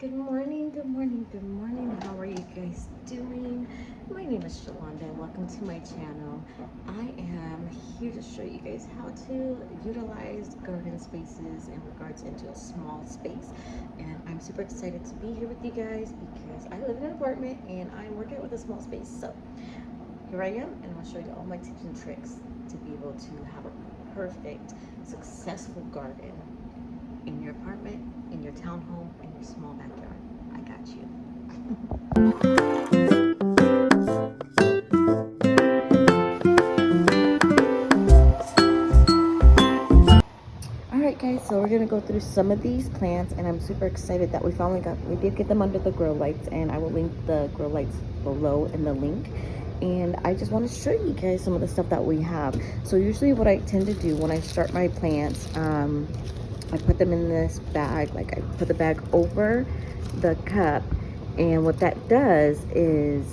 Good morning, good morning, good morning. How are you guys doing? My name is Shalonda and welcome to my channel. I am here to show you guys how to utilize garden spaces in regards into a small space. And I'm super excited to be here with you guys because I live in an apartment and I work out with a small space. So here I am and I'll show you all my tips and tricks to be able to have a perfect, successful garden in your apartment, in your townhome, in your small backyard. I got you. Alright guys, so we're gonna go through some of these plants and I'm super excited that we did get them under the grow lights, and I will link the grow lights below in the link. And I just want to show you guys some of the stuff that we have. So usually what I tend to do when I start my plants, I put them in this bag, like I put the bag over the cup, and what that does is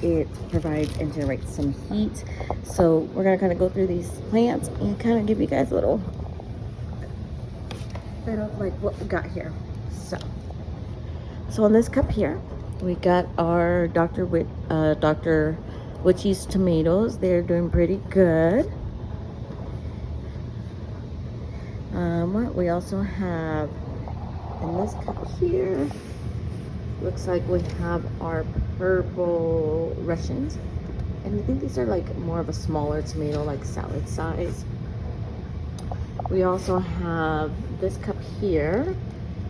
it provides and generates some heat. So we're gonna kind of go through these plants and kind of give you guys a little bit of like what we got here. So on this cup here, we got our Dr. Witchy's tomatoes. They're doing pretty good. We also have in this cup here, looks like we have our purple Russians. And I think these are like more of a smaller tomato, like salad size. We also have this cup here,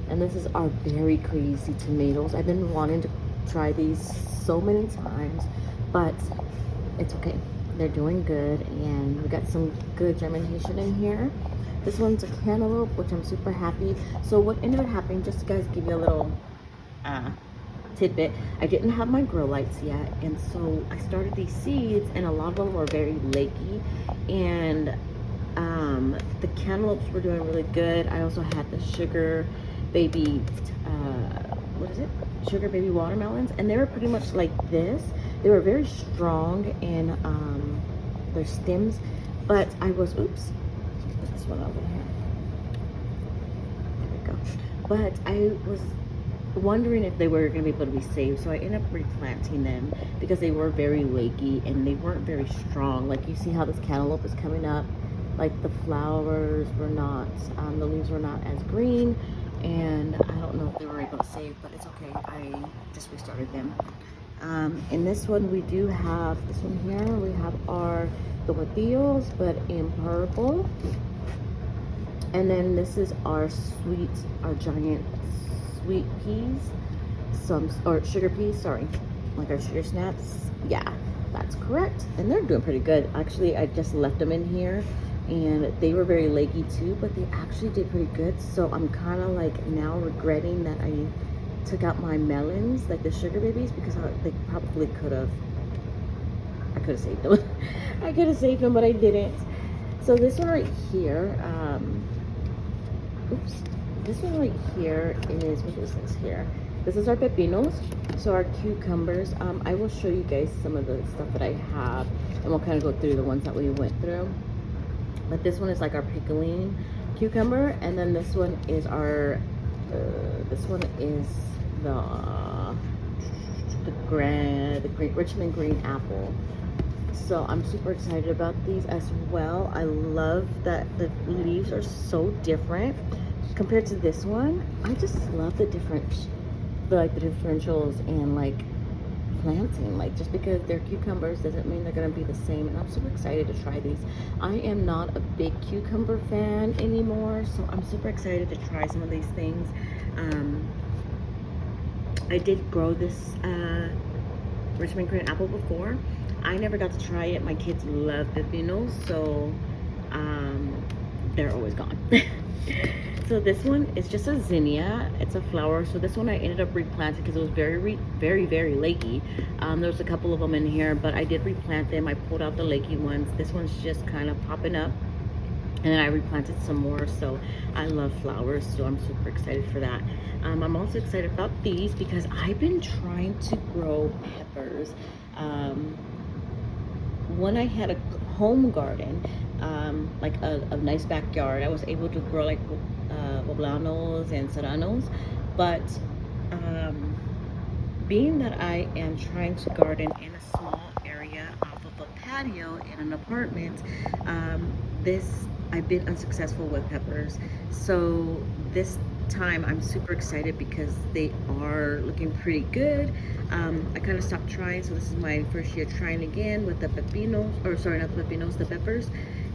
and this is our berry crazy tomatoes. I've been wanting to try these so many times, but it's okay. They're doing good, and we got some good germination in here. This one's a cantaloupe, which I'm super happy. So what ended up happening, just to guys give you a little tidbit, I didn't have my grow lights yet, and so I started these seeds, and a lot of them were very leggy, and the cantaloupes were doing really good. I also had the sugar baby sugar baby watermelons, and they were pretty much like this. They were very strong in their stems, but I was put this one over here, there we go. But I was wondering if they were going to be able to be saved, so I ended up replanting them because they were very leggy and they weren't very strong. Like you see how this cantaloupe is coming up, like the flowers were not, the leaves were not as green, and I don't know if they were able to save, but it's okay. I just restarted them. In this one we do have this one here. We have our tomatillos, but in purple. And then this is our giant sweet peas, or sugar peas, sorry, like our sugar snaps. Yeah, that's correct. And they're doing pretty good. Actually, I just left them in here and they were very leggy too, but they actually did pretty good. So I'm kind of like now regretting that I took out my melons, like the sugar babies, because they probably I could have saved them. I could have saved them, but I didn't. So this one right here, this one right here is, what is this here? This is our pepinos, so our cucumbers. I will show you guys some of the stuff that I have, and we'll kind of go through the ones that we went through. But this one is like our pickling cucumber, and then this one is our, this one is the Richmond green apple. So I'm super excited about these as well. I love that the leaves are so different compared to this one. I just love the differentials and like planting. Like, just because they're cucumbers doesn't mean they're gonna be the same. And I'm super excited to try these. I am not a big cucumber fan anymore, so I'm super excited to try some of these things. I did grow this Richmond green apple before. I never got to try it. My kids love pepinos, so they're always gone. So this one is just a zinnia. It's a flower. So this one I ended up replanting because it was very leggy. There's a couple of them in here, but I did replant them. I pulled out the leggy ones. This one's just kind of popping up, and then I replanted some more. So I love flowers, so I'm super excited for that. I'm also excited about these because I've been trying to grow peppers. When I had a home garden, like a nice backyard, I was able to grow like poblanos and serranos, but being that I am trying to garden in a small area off of a patio in an apartment, this I've been unsuccessful with peppers. So this time I'm super excited because they are looking pretty good. I kind of stopped trying, so this is my first year trying again with the pepinos, or sorry, not the pepinos, the peppers.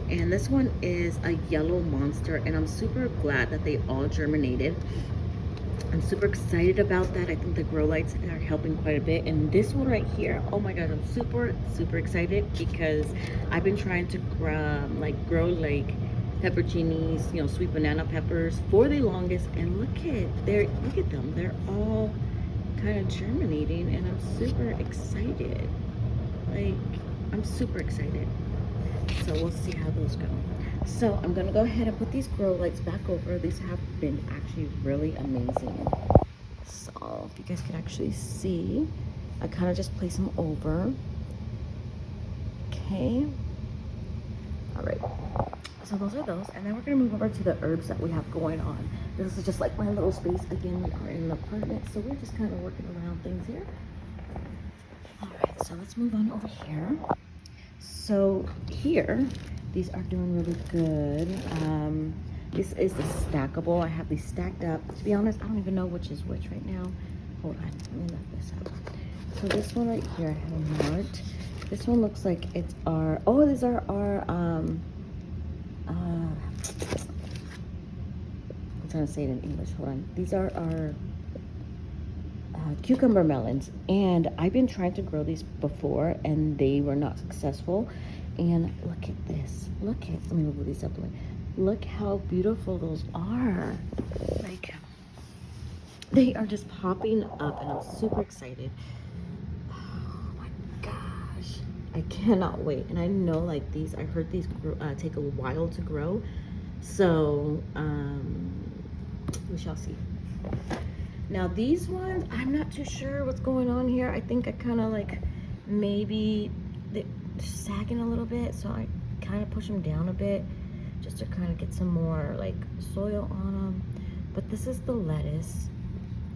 And this one is a yellow monster, and I'm super glad that they all germinated. I'm super excited about that. I think the grow lights are helping quite a bit. And this one right here, oh my god, I'm super excited because I've been trying to grow like pepperoncinis, you know, sweet banana peppers for the longest. And look at them. They're all kind of germinating, and I'm super excited. Like, I'm super excited. So we'll see how those go. So I'm gonna go ahead and put these grow lights back over. These have been actually really amazing. So if you guys can actually see, I kind of just place them over. Okay. All right. So those are those, and then we're gonna move over to the herbs that we have going on. This is just like my little space. Again, we are in an apartment, so we're just kind of working around things here. All right. So let's move on over here. So here, these are doing really good. This is the stackable. I have these stacked up. To be honest, I don't even know which is which right now. Hold on, let me let this out. So this one right here, I have marked. This one looks like it's our, oh, these are our, I'm trying to say it in English, hold on. These are our cucumber melons, and I've been trying to grow these before and they were not successful. And look at this, let me move these up the way. Look how beautiful those are. Like, they are just popping up, and I'm super excited. Oh my gosh, I cannot wait. And I know, like, these, I heard these take a while to grow, so we shall see. Now these ones, I'm not too sure what's going on here. I think I kind of like, maybe they're sagging a little bit, so I kind of push them down a bit just to kind of get some more like soil on them. But this is the lettuce,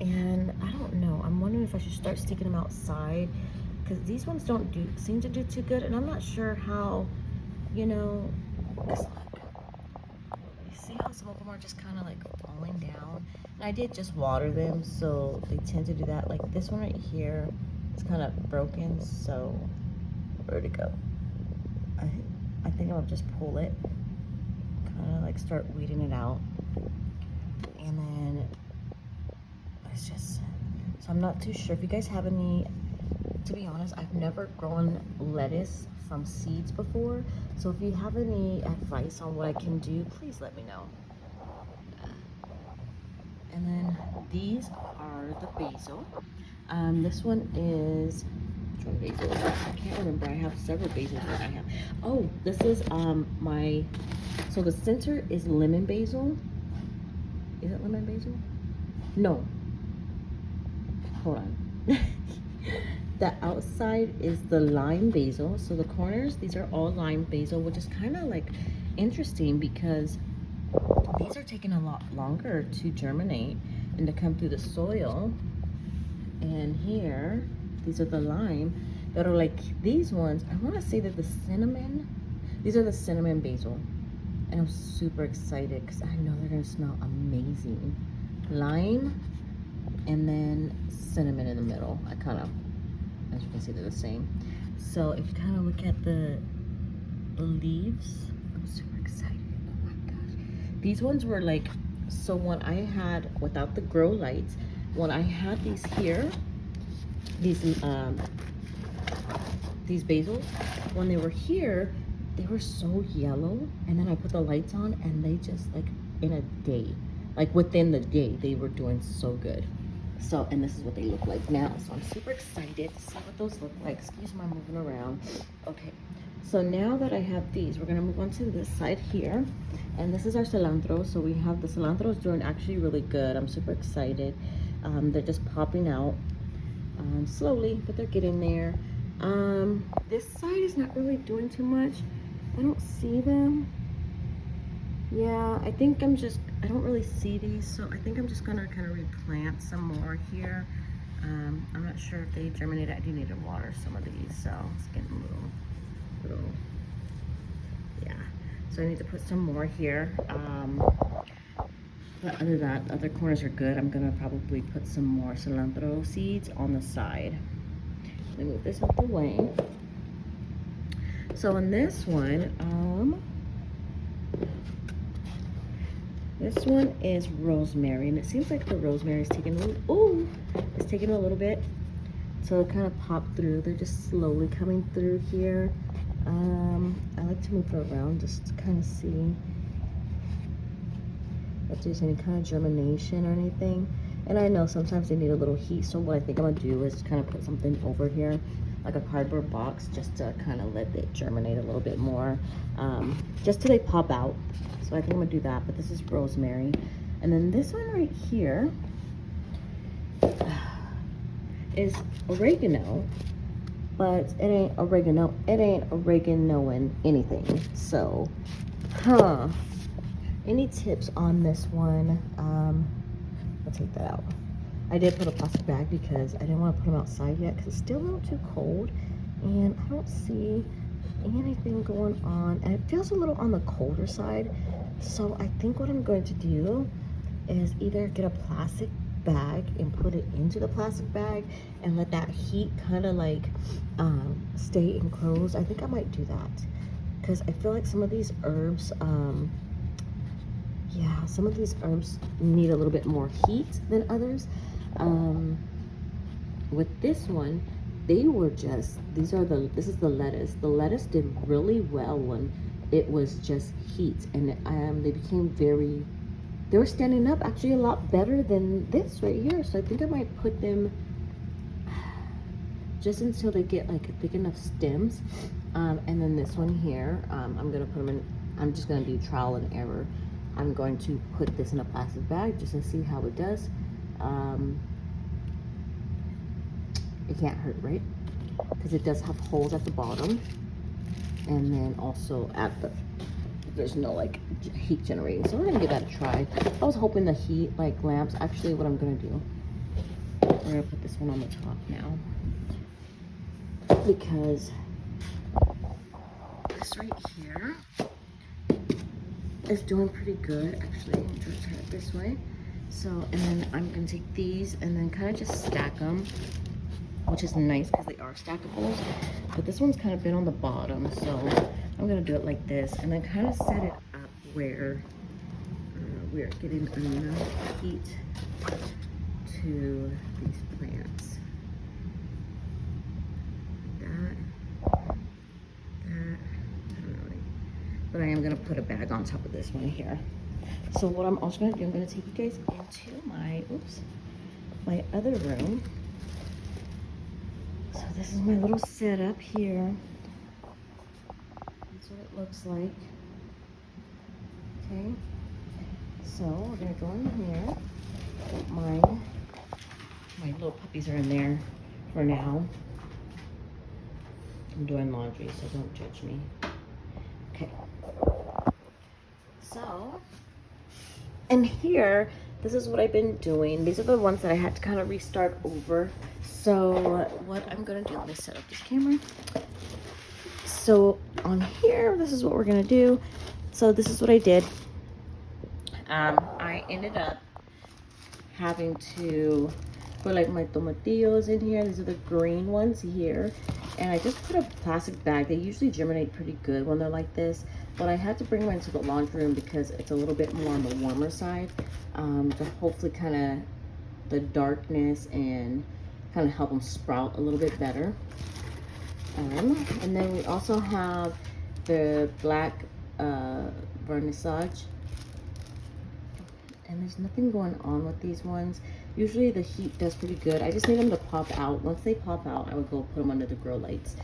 and I don't know, I'm wondering if I should start sticking them outside, because these ones don't seem to do too good, and I'm not sure how, you know, because look, you see how some of them are just kind of like falling down. And I did just water them, so they tend to do that. Like this one right here is kind of broken, so where'd it go? I think I'll just pull it, kind of like start weeding it out, and then it's just, so I'm not too sure if you guys have any. To be honest, I've never grown lettuce from seeds before, so if you have any advice on what I can do, please let me know. And then these are the basil. This one is, which one basil is this? I can't remember. I have several basils that I have. Oh, this is so the center is lemon basil. Is it lemon basil? No. Hold on. The outside is the lime basil. So the corners, these are all lime basil, which is kind of like interesting because these are taking a lot longer to germinate and to come through the soil. And here, these are the lime that are like these ones. I want to say that the cinnamon, these are the cinnamon basil. And I'm super excited because I know they're going to smell amazing. Lime and then cinnamon in the middle. I kind of, as you can see, they're the same. So if you kind of look at the leaves, I'm super excited. Oh my gosh. These ones were like, so when I had, without the grow lights, when I had these here, these basils, when they were here, they were so yellow, and then I put the lights on and they just, like, in a day, like within the day, they were doing so good. So, and this is what they look like now. So I'm super excited to see what those look like. Excuse my moving around. Okay, so now that I have these, we're gonna move on to this side here. And this is our cilantro. So we have the cilantro is doing actually really good. I'm super excited. They're just popping out slowly, but they're getting there. This side is not really doing too much. I don't see them. Yeah, I think I don't really see these, so I think I'm just gonna kind of replant some more here. I'm not sure if they germinated. I do need to water some of these, so it's getting a little, yeah. So I need to put some more here. But other than that, the other corners are good. I'm gonna probably put some more cilantro seeds on the side. Let me move this out the way. So in this one is rosemary, and it seems like the rosemary is taking it's taking a little bit to kind of pop through. They're just slowly coming through here. I like to move it around just to kind of see if there's any kind of germination or anything. And I know sometimes they need a little heat, so what I think I'm gonna do is kind of put something over here, like a cardboard box, just to kind of let it germinate a little bit more, just till they pop out. So I think I'm gonna do that. But this is rosemary, and then this one right here is oregano, but it ain't oregano. It ain't oreganoing anything. So, any tips on this one? I'll take that out. I did put a plastic bag because I didn't want to put them outside yet because it's still a little too cold, and I don't see anything going on, and it feels a little on the colder side. So I think what I'm going to do is either get a plastic bag and put it into the plastic bag and let that heat kind of like stay enclosed. I think I might do that because I feel like some of these herbs yeah, some of these herbs need a little bit more heat than others. With this one, they were just, this is the lettuce. The lettuce did really well when it was just heat, and they became they were standing up actually a lot better than this right here. So I think I might put them just until they get like thick enough stems. And then this one here, I'm gonna put them in, I'm just gonna do trial and error. I'm going to put this in a plastic bag just to see how it does. It can't hurt, right? Because it does have holes at the bottom, and then also there's no like heat generating. So we're gonna give that a try. I was hoping the heat like lamps. Actually, what I'm gonna do, we're gonna put this one on the top now because this right here is doing pretty good. Actually, I'm trying to turn it this way. So, and then I'm gonna take these and then kind of just stack them, which is nice because they are stackables. But this one's kind of been on the bottom, so I'm gonna do it like this and then kind of set it up where we're getting enough heat to these plants. But I am gonna put a bag on top of this one here. So what I'm also gonna do, I'm gonna take you guys into my other room. So this is my little setup here. That's what it looks like. Okay. So we're gonna go in here. My little puppies are in there for now. I'm doing laundry, so don't judge me. Okay. So, and here, this is what I've been doing. These are the ones that I had to kind of restart over. So what I'm gonna do, let me set up this camera. So on here, this is what we're gonna do. So this is what I did. I ended up having to put like my tomatillos in here. These are the green ones here. And I just put a plastic bag. They usually germinate pretty good when they're like this. But I had to bring them into the laundry room because it's a little bit more on the warmer side. To hopefully kind of the darkness and kind of help them sprout a little bit better. And then we also have the black vernissage. And there's nothing going on with these ones. Usually the heat does pretty good. I just need them to pop out. Once they pop out, I would go put them under the grow lights.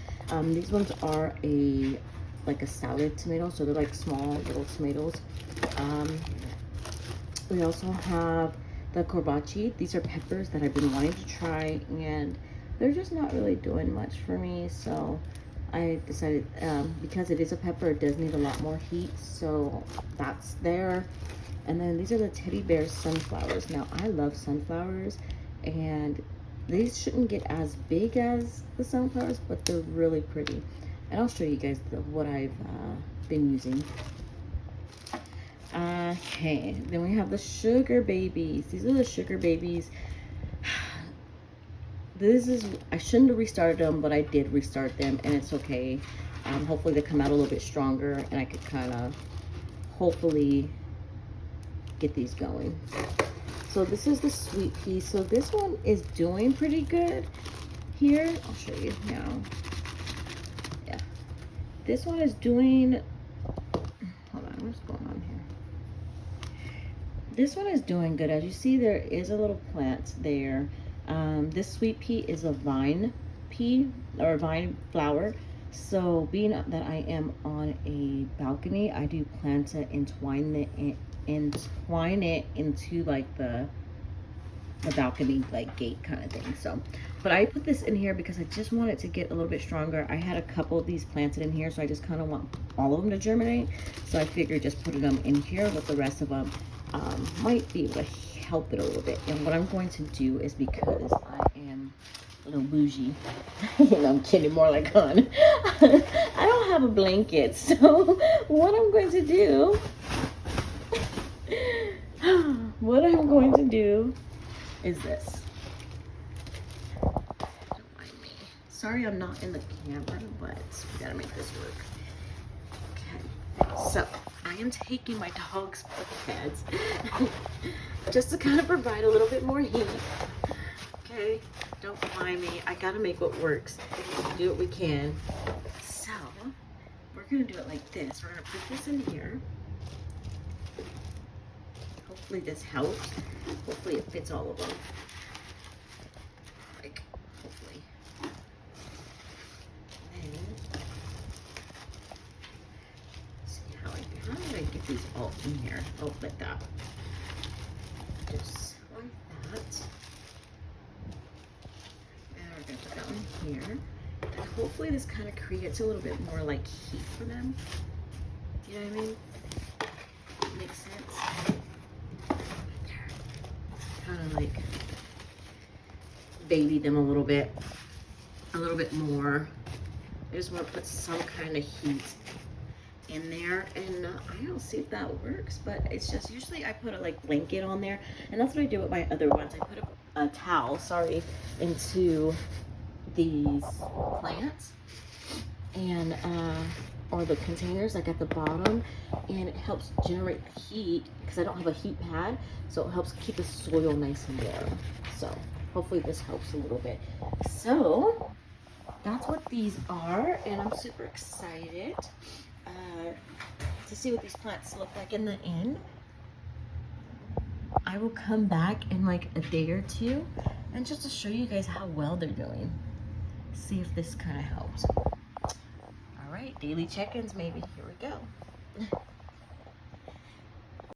These ones are like a salad tomato, so they're like small little tomatoes. We also have the corbaci. These are peppers that I've been wanting to try, and they're just not really doing much for me. So I decided because it is a pepper, it does need a lot more heat, so that's there. And then these are the teddy bear sunflowers. Now I love sunflowers, and these shouldn't get as big as the sunflowers, but they're really pretty. And I'll show you guys what I've been using. Okay, then we have the sugar babies. These are the sugar babies. I shouldn't have restarted them, but I did restart them, and it's okay. Hopefully they come out a little bit stronger, and I could kind of hopefully get these going. So this is the sweet pea. So this one is doing pretty good here. I'll show you now. Yeah, this one is doing, hold on, what's going on here? This one is doing good. As you see, there is a little plant there. This sweet pea is a vine pea, or vine flower. So being that I am on a balcony, I do plan to entwine it into like the balcony like gate kind of thing. So, but I put this in here because I just want it to get a little bit stronger. I had a couple of these planted in here, so I just kind of want all of them to germinate. So I figured just putting them in here, but the rest of them might be able to help it a little bit. And what I'm going to do is, because I am a little bougie, you know, I'm kidding, more like on. I don't have a blanket, so what I'm going to do is this. Don't mind me. Sorry I'm not in the camera, but we gotta make this work. Okay, so I am taking my dog's foot pads just to kind of provide a little bit more heat. Okay, don't mind me. I gotta make what works. Do what we can. So we're gonna do it like this. We're gonna put this in here. Hopefully this helps. Hopefully it fits all of them. Like, hopefully. And then, see how did I get these all in here? Oh, like that. Just like that. And we're gonna put that one here. And hopefully this kind of creates a little bit more like heat for them. You know what I mean? Makes sense. Kind of like baby them a little bit more. I just want to put some kind of heat in there, and I don't see if that works, but it's just usually I put a like blanket on there, and that's what I do with my other ones. I put a towel, sorry, into these plants and or the containers like at the bottom, and it helps generate heat because I don't have a heat pad, so it helps keep the soil nice and warm. So hopefully this helps a little bit. So that's what these are, and I'm super excited to see what these plants look like in the end. I will come back in like a day or two and just to show you guys how well they're doing. See if this kind of helps. All right, daily check-ins maybe. Here we go.